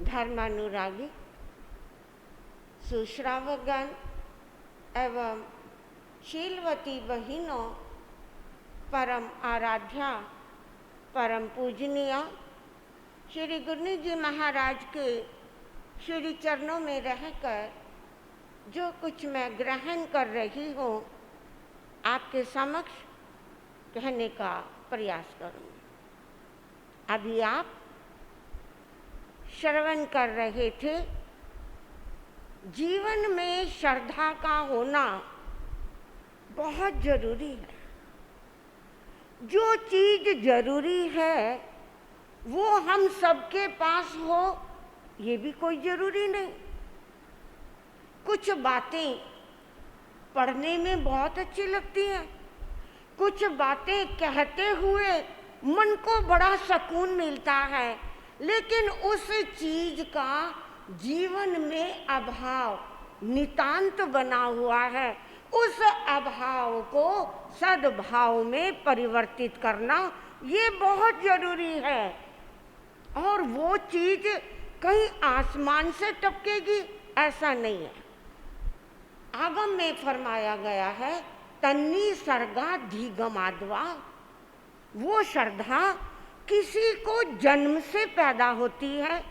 धर्मानुरागी सुश्रावकगण एवं शीलवती बहिनों, परम आराध्या परम पूजनीय श्री गुरु जी महाराज के श्री चरणों में रहकर जो कुछ मैं ग्रहण कर रही हूँ आपके समक्ष कहने का प्रयास करूँगी। अभी आप श्रवण कर रहे थे, जीवन में श्रद्धा का होना बहुत जरूरी है। जो चीज जरूरी है वो हम सबके पास हो ये भी कोई जरूरी नहीं। कुछ बातें पढ़ने में बहुत अच्छी लगती हैं, कुछ बातें कहते हुए मन को बड़ा सुकून मिलता है, लेकिन उस चीज का जीवन में अभाव नितांत बना हुआ है उस अभाव को सद्भाव में परिवर्तित करना ये बहुत जरूरी है। और वो चीज कहीं आसमान से टपकेगी ऐसा नहीं है। आगम में फरमाया गया है तन्नी सर्गा धीगमाद्वा, वो श्रद्धा किसी को जन्म से पैदा होती है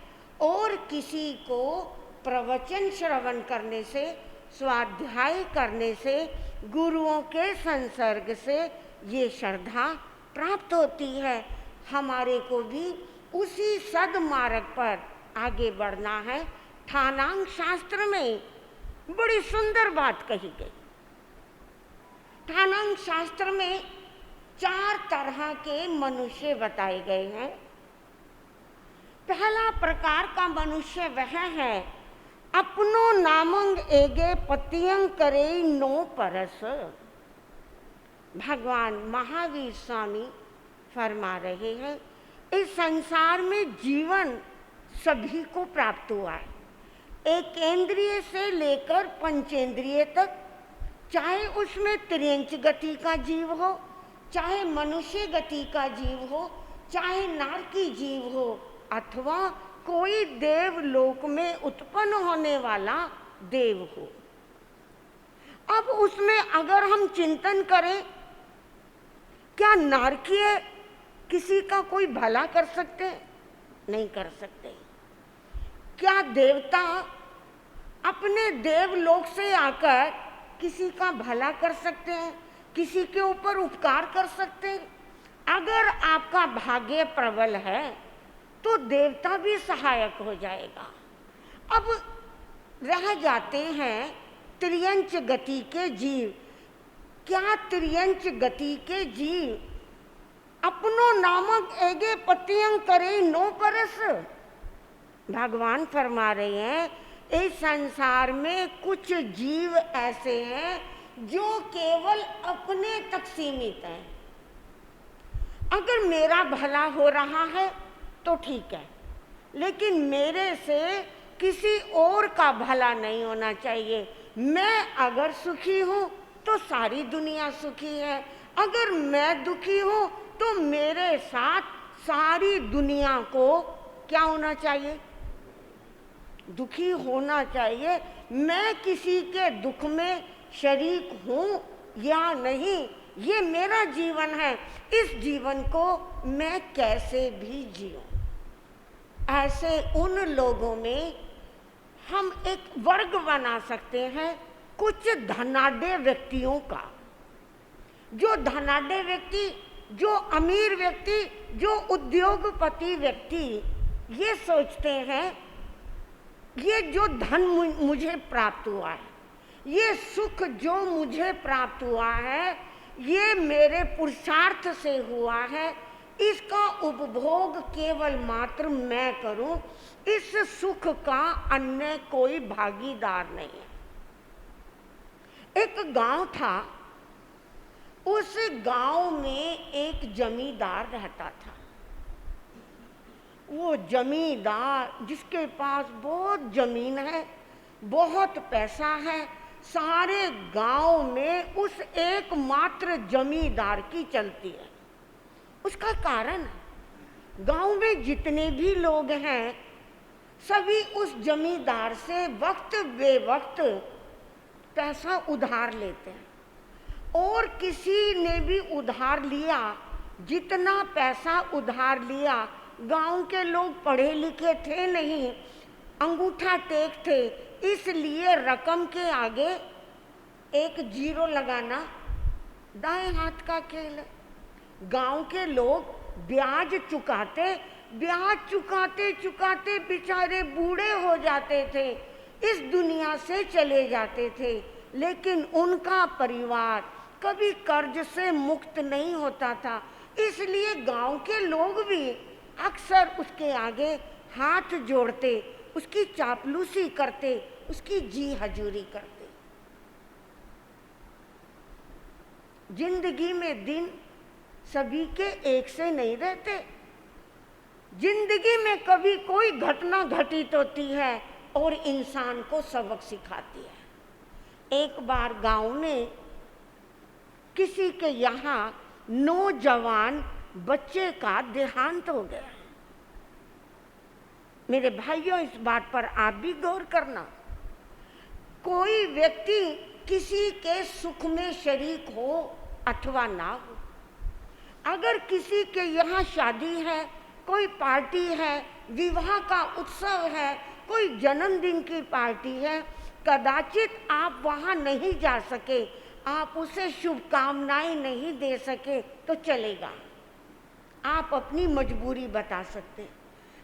और किसी को प्रवचन श्रवण करने से, स्वाध्याय करने से, गुरुओं के संसर्ग से ये श्रद्धा प्राप्त होती है। हमारे को भी उसी सद्मार्ग पर आगे बढ़ना है। ठानांग शास्त्र में बड़ी सुंदर बात कही गई। ठानांग शास्त्र में 4 तरह के मनुष्य बताए गए हैं। पहला प्रकार का मनुष्य वह है अपनो नामंग एगे पतियंग करे नो परस। भगवान महावीर स्वामी फरमा रहे हैं इस संसार में जीवन सभी को प्राप्त हुआ है, एक इंद्रिय से लेकर पंचेंद्रिय तक, चाहे उसमें त्रियंच गति का जीव हो, चाहे मनुष्य गति का जीव हो, चाहे नारकी जीव हो, अथवा कोई देव लोक में उत्पन्न होने वाला देव हो। अब उसमें अगर हम चिंतन करें, क्या नारकीय किसी का कोई भला कर सकते हैं? नहीं कर सकते। क्या देवता अपने देवलोक से आकर किसी का भला कर सकते हैं, किसी के ऊपर उपकार कर सकते हैं? अगर आपका भाग्य प्रबल है तो देवता भी सहायक हो जाएगा। अब रह जाते हैं त्रियंच गति के जीव। क्या त्रियंच गति के जीव अपनो नामक एगे पतियंग करे नो परस? भगवान फरमा रहे हैं इस संसार में कुछ जीव ऐसे हैं जो केवल अपने तक सीमित हैं। अगर मेरा भला हो रहा है तो ठीक है, लेकिन मेरे से किसी और का भला नहीं होना चाहिए। मैं अगर सुखी हूं तो सारी दुनिया सुखी है, अगर मैं दुखी हूं तो मेरे साथ सारी दुनिया को क्या होना चाहिए? दुखी होना चाहिए। मैं किसी के दुख में शरीक हूं या नहीं, ये मेरा जीवन है। इस जीवन को मैं कैसे भी जीऊं। ऐसे उन लोगों में हम एक वर्ग बना सकते हैं, कुछ धनाढ्य व्यक्तियों का। जो धनाढ्य व्यक्ति, जो अमीर व्यक्ति, जो उद्योगपति व्यक्ति ये सोचते हैं ये जो धन मुझे प्राप्त हुआ है, ये सुख जो मुझे प्राप्त हुआ है, ये मेरे पुरुषार्थ से हुआ है, इसका उपभोग केवल मात्र मैं करूं, इस सुख का अन्य कोई भागीदार नहीं है। एक गांव था, उस गांव में एक जमींदार रहता था। वो जमींदार जिसके पास बहुत जमीन है, बहुत पैसा है, सारे गांव में उस एकमात्र जमींदार की चलती है। उसका कारण गांव में जितने भी लोग हैं सभी उस जमींदार से वक्त बेवक्त पैसा उधार लेते हैं, और किसी ने भी उधार लिया, जितना पैसा उधार लिया, गांव के लोग पढ़े लिखे थे नहीं, अंगूठा टेक थे, इसलिए रकम के आगे एक जीरो लगाना दाएं हाथ का खेल है। गांव के लोग ब्याज चुकाते, ब्याज चुकाते चुकाते बेचारे बूढ़े हो जाते थे, इस दुनिया से चले जाते थे, लेकिन उनका परिवार कभी कर्ज से मुक्त नहीं होता था। इसलिए गांव के लोग भी अक्सर उसके आगे हाथ जोड़ते, उसकी चापलूसी करते, उसकी जी हजूरी करते। जिंदगी में दिन सभी के एक से नहीं रहते। जिंदगी में कभी कोई घटना घटित होती है और इंसान को सबक सिखाती है। एक बार गांव में किसी के यहाँ नौजवान बच्चे का देहांत हो गया। मेरे भाइयों, इस बात पर आप भी गौर करना। कोई व्यक्ति किसी के सुख में शरीक हो अथवा ना हो, अगर किसी के यहाँ शादी है, कोई पार्टी है, विवाह का उत्सव है, कोई जन्मदिन की पार्टी है, कदाचित आप वहाँ नहीं जा सके, आप उसे शुभकामनाएं नहीं दे सके तो चलेगा, आप अपनी मजबूरी बता सकते।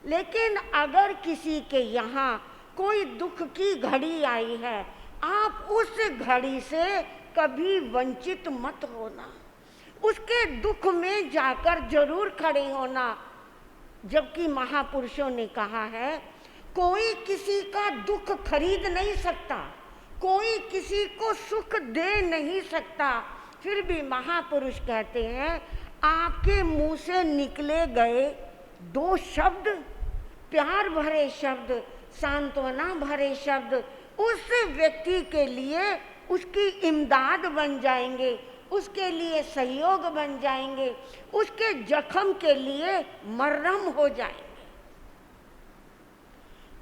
लेकिन अगर किसी के यहाँ कोई दुख की घड़ी आई है, आप उस घड़ी से कभी वंचित मत होना, उसके दुख में जाकर जरूर खड़े होना। जबकि महापुरुषों ने कहा है, कोई किसी का दुख खरीद नहीं सकता, कोई किसी को सुख दे नहीं सकता। फिर भी महापुरुष कहते हैं, आपके मुंह से निकले गए दो शब्द, प्यार भरे शब्द, सांत्वना भरे शब्द, उस व्यक्ति के लिए उसकी इमदाद बन जाएंगे, उसके लिए सहयोग बन जाएंगे, उसके जख्म के लिए मरहम हो जाएंगे।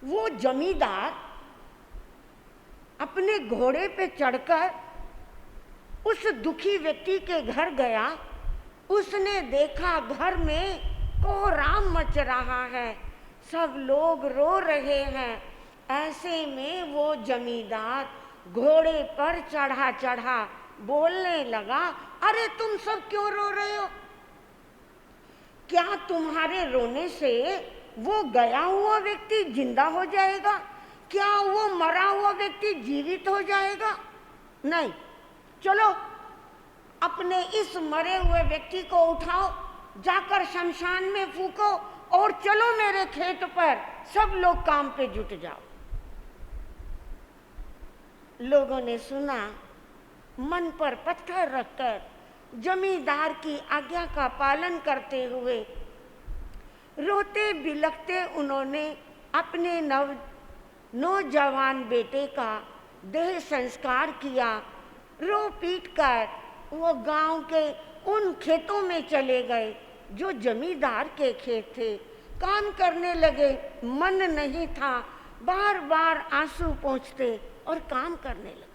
वो जमींदार अपने घोड़े पे चढ़कर उस दुखी व्यक्ति के घर गया। उसने देखा घर में कोहराम मच रहा है, सब लोग रो रहे हैं। ऐसे में वो जमींदार घोड़े पर चढ़ा चढ़ा बोलने लगा, अरे तुम सब क्यों रो रहे हो? क्या तुम्हारे रोने से वो गया हुआ व्यक्ति जिंदा हो जाएगा? क्या वो मरा हुआ व्यक्ति जीवित हो जाएगा? नहीं, चलो अपने इस मरे हुए व्यक्ति को उठाओ, जाकर शमशान में फूको और चलो मेरे खेत पर, सब लोग काम पे जुट जाओ। लोगों ने सुना, मन पर पत्थर रखकर जमींदार की आज्ञा का पालन करते हुए रोते बिलखते उन्होंने अपने नौजवान बेटे का देह संस्कार किया। रो पीट कर वो गांव के उन खेतों में चले गए जो जमींदार के खेत थे। काम करने लगे, मन नहीं था, बार बार आंसू पोंछते और काम करने लगे।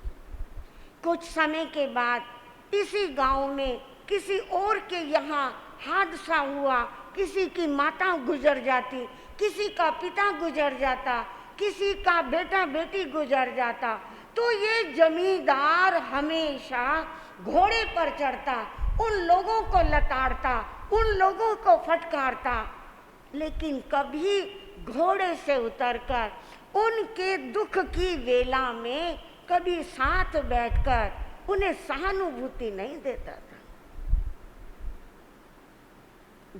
कुछ समय के बाद इसी गांव में किसी और के यहाँ हादसा हुआ, किसी की माता गुजर जाती, किसी का पिता गुजर जाता, किसी का बेटा बेटी गुजर जाता, तो ये जमींदार हमेशा घोड़े पर चढ़ता, उन लोगों को लताड़ता, उन लोगों को फटकारता, लेकिन कभी घोड़े से उतरकर उनके दुख की वेला में कभी साथ बैठकर उन्हें सहानुभूति नहीं देता था।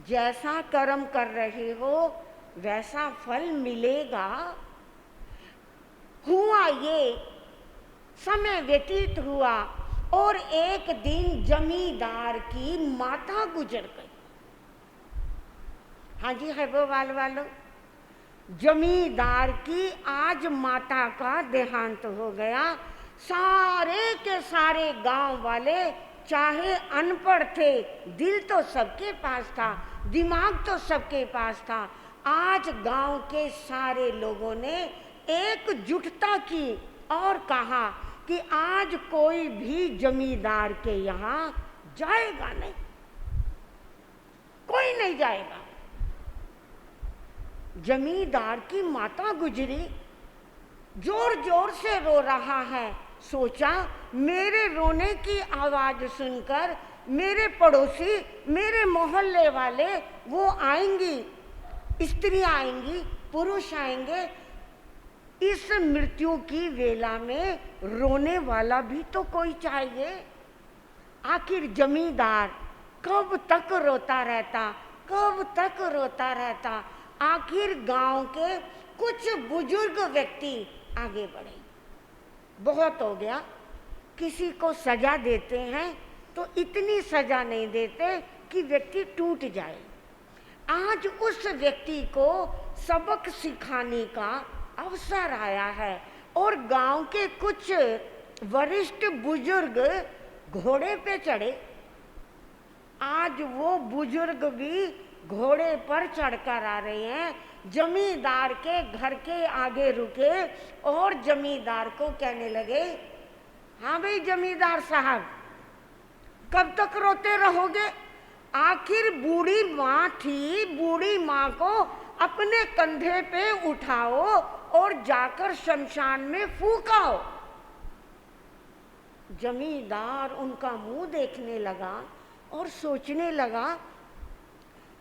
जैसा कर्म कर रहे हो वैसा फल मिलेगा। हुआ ये, समय व्यतीत हुआ और एक दिन जमींदार की माता गुजर गई। हाँ जी है वो वालों, जमींदार की आज माता का देहांत हो गया। सारे के सारे गांव वाले, चाहे अनपढ़ थे, दिल तो सबके पास था, दिमाग तो सबके पास था, आज गांव के सारे लोगों ने एकजुटता की और कहा कि आज कोई भी जमींदार के यहाँ जाएगा नहीं, कोई नहीं जाएगा। जमींदार की माता गुजरी, जोर जोर से रो रहा है। सोचा मेरे रोने की आवाज सुनकर मेरे पड़ोसी, मेरे मोहल्ले वाले वो आएंगी, स्त्रियां आएंगी, पुरुष आएंगे, इस मृत्यु की वेला में रोने वाला भी तो कोई चाहिए। आखिर जमींदार कब तक रोता रहता, कब तक रोता रहता। आखिर गांव के कुछ बुजुर्ग व्यक्ति आगे बढ़े, बहुत हो गया, किसी को सजा देते हैं तो इतनी सजा नहीं देते कि व्यक्ति टूट जाए। आज उस व्यक्ति को सबक सिखाने का अवसर आया है और गांव के कुछ वरिष्ठ बुजुर्ग घोड़े पे चढ़े, आज वो बुजुर्ग भी घोड़े पर चढ़कर आ रहे हैं। जमींदार के घर के आगे रुके और जमींदार को कहने लगे, हाँ भाई जमींदार साहब, कब तक रोते रहोगे? आखिर बूढ़ी माँ थी, बूढ़ी माँ को अपने कंधे पे उठाओ और जाकर शमशान में फूकाओ। जमींदार उनका मुंह देखने लगा और सोचने लगा,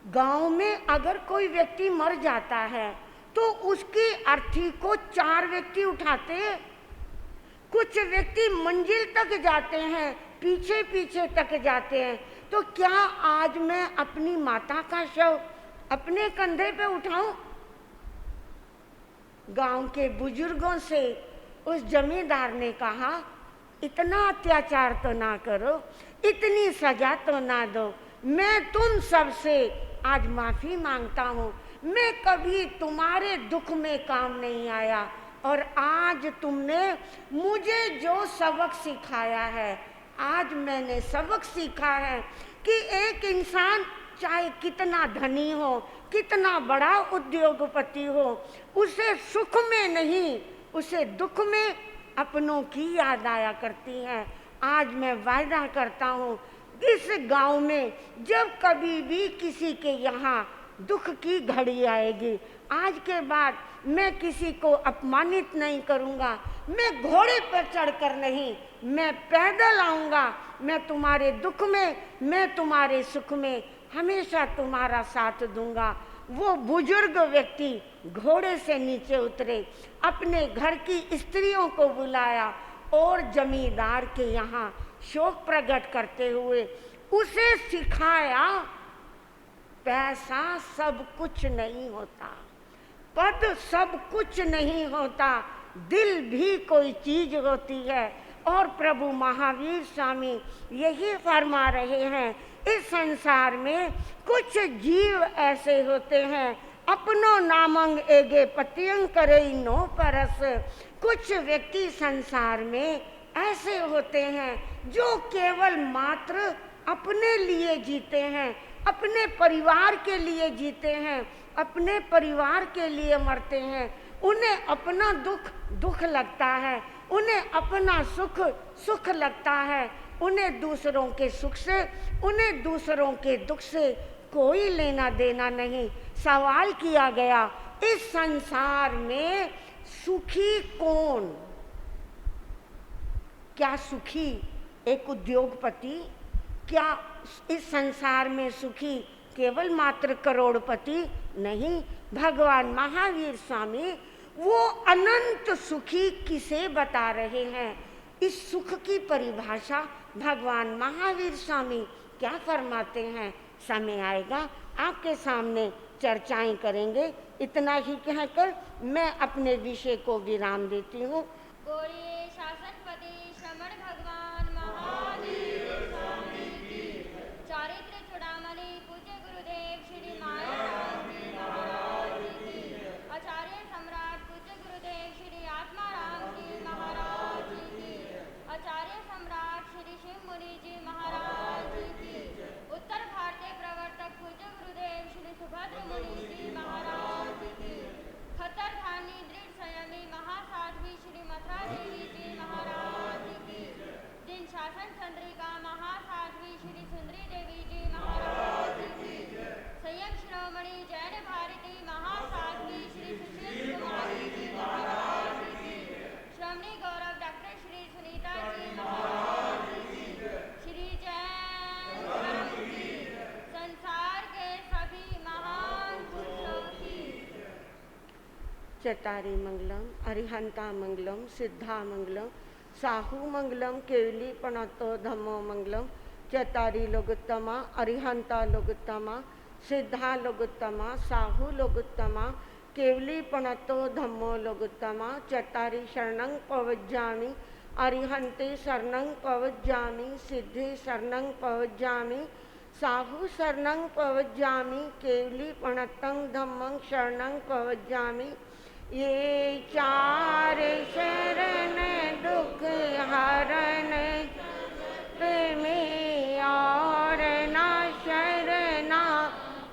गांव में अगर कोई व्यक्ति मर जाता है तो उसकी अर्थी को 4 व्यक्ति उठाते हैं। कुछ व्यक्ति मंजिल तक जाते हैं, पीछे पीछे तक जाते हैं, तो क्या आज मैं अपनी माता का शव अपने कंधे पे उठाऊं? गांव के बुजुर्गों से उस जमींदार ने कहा, इतना अत्याचार तो ना करो, इतनी सजा तो ना दो, मैं तुम सबसे आज माफी मांगता हूँ। मैं कभी तुम्हारे दुख में काम नहीं आया और आज तुमने मुझे जो सबक सिखाया है, आज मैंने सबक सीखा है कि एक इंसान चाहे कितना धनी हो, कितना बड़ा उद्योगपति हो, उसे सुख में नहीं, उसे दुख में अपनों की याद आया करती है। आज मैं वायदा करता हूँ, इस गांव में जब कभी भी किसी के यहाँ दुख की घड़ी आएगी, आज के बाद मैं किसी को अपमानित नहीं करूँगा। मैं घोड़े पर चढ़कर नहीं, मैं पैदल आऊँगा। मैं तुम्हारे दुख में, मैं तुम्हारे सुख में हमेशा तुम्हारा साथ दूंगा। वो बुजुर्ग व्यक्ति घोड़े से नीचे उतरे, अपने घर की स्त्रियों को बुलाया और जमींदार के यहाँ शोक प्रकट करते हुए उसे सिखाया, पैसा सब कुछ नहीं होता, पद सब कुछ नहीं होता, दिल भी कोई चीज होती है। और प्रभु महावीर स्वामी यही फरमा रहे हैं, इस संसार में कुछ जीव ऐसे होते हैं, अपनो नामंग एगे पतियंग करे नो परस। कुछ व्यक्ति संसार में ऐसे होते हैं जो केवल मात्र अपने लिए जीते हैं, अपने परिवार के लिए जीते हैं, अपने परिवार के लिए मरते हैं। उन्हें अपना दुख दुख लगता है, उन्हें अपना सुख सुख लगता है, उन्हें दूसरों के सुख से, उन्हें दूसरों के दुख से कोई लेना देना नहीं। सवाल किया गया, इस संसार में सुखी कौन? क्या सुखी एक उद्योगपति? क्या इस संसार में सुखी केवल मात्र करोड़पति? नहीं। भगवान महावीर स्वामी वो अनंत सुखी किसे बता रहे हैं? इस सुख की परिभाषा भगवान महावीर स्वामी क्या फरमाते हैं? समय आएगा आपके सामने चर्चाएं करेंगे। इतना ही कहकर मैं अपने विषय को विराम देती हूँ। बोलिए शासनपति श्रमण भगवान महावीर स्वामी की। चारित्र चूड़ामणि पूज्य गुरुदेव श्री मायाराम जी महाराज की। आचार्य सम्राट पूज्य गुरुदेव श्री आत्माराम जी महाराज की। आचार्य सम्राट श्री शिव मुनि जी महाराज की। उत्तर भारतीय प्रवर्तक पूज्य गुरुदेव श्री सुभद्र मुनि जी महाराज की। खतरधानी दृढ़ संयमी महासाध्वी श्री मथुरा देवी जी महाराज की। जिन शासन चंद्रिका महासाध्वी श्री सुंदरी देवी जी महाराज की। संयम शिरोमणि जैन भारती महासाध्वी श्री सुशील कुमारी जी महाराज की। श्रमणी गौरव डॉक्टर श्री सुनीता जी महाराज की। श्री जैन धर्म की। संसार के सभी महान पुरुषों की। चतारी मंगलम, अरिहंता मंगलम, सिद्धा मंगलम, साहू मंगलम, केवली पणतो धम्मो मंगलम। चतारी लोगोत्तमा, अरिहंता लोगोत्तमा, सिद्धा लोगोत्तमा, साहू लोगोत्तमा, केवली पणतो धम्मो लोगोत्तमा। चतारी शरणं पवज्जामि, अरिहंते शरणं पवज्जामि, सिद्धे शरणं पवज्जामि, साहू शरणं पवज्जामि, केवली पणतं धम्मं शरणं पवज्जामि। ये चार शरण दुख हरण में और ना शरणा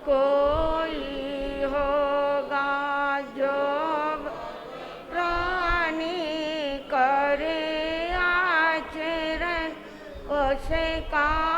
कोई होगा। जो प्राणी करे आचरण उसे का